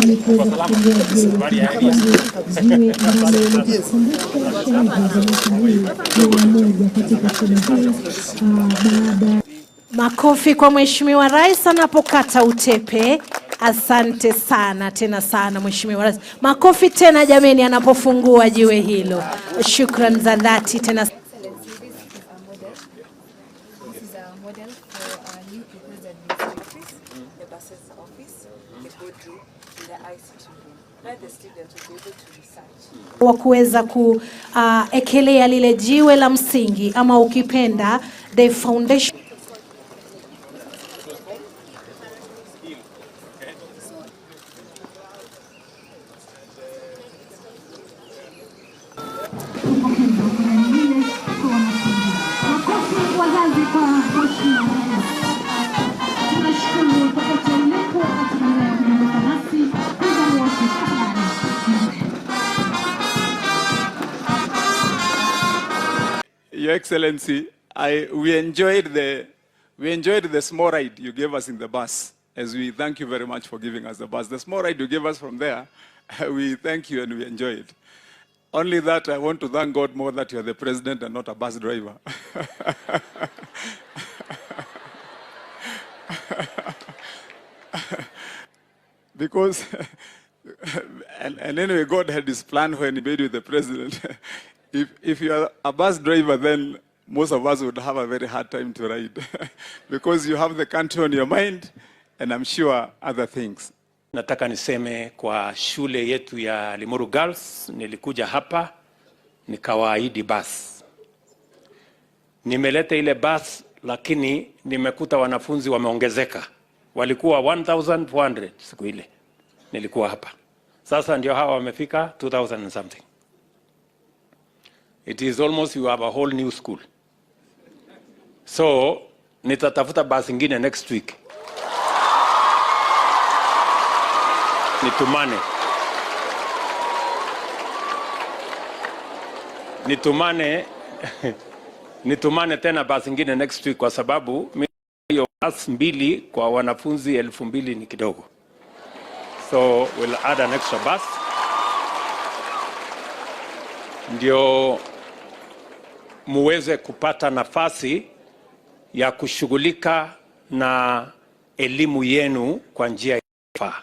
ili kuweza kutembea ziwe ambalo katika baada. Makofi kwa Mheshimiwa Rais anapokata utepe. Asante sana tena sana Mheshimiwa Rais. Makofi tena jameni anapofungua jiwe hilo. Shukrani za dhati tena. Wa kuweza kuekelea lile jiwe la msingi ama ukipenda the foundation. Your Excellency, we enjoyed the small ride you gave us in the bus, as we thank you very much for giving us the bus. The small ride you gave us from there, we thank you and we enjoy it. Only that I want to thank God more that you are the president and not a bus driver. Because, and anyway, God had his plan when he made you the president. If you are a bus driver, then most of us would have a very hard time to ride. Because you have the country on your mind, and I'm sure other things. Nataka niseme kwa shule yetu ya Limuru Girls, nilikuja hapa, nikawaahidi bus. Nimeleta ile bus, lakini nimekuta wanafunzi wameongezeka. Walikuwa 1,400 siku ile. Nilikuwa hapa. Sasa ndio hawa wamefika 2,000 and something. It is almost you have a whole new school. So, nitatafuta bus ingine next week. Nitumane tena bus ingine next week kwa sababu hiyo bus mbili kwa wanafunzi 2,000 ni kidogo. So we'll add an extra bus. Ndio muweze kupata nafasi ya kushughulika na elimu yenu kwa njia inayofaa.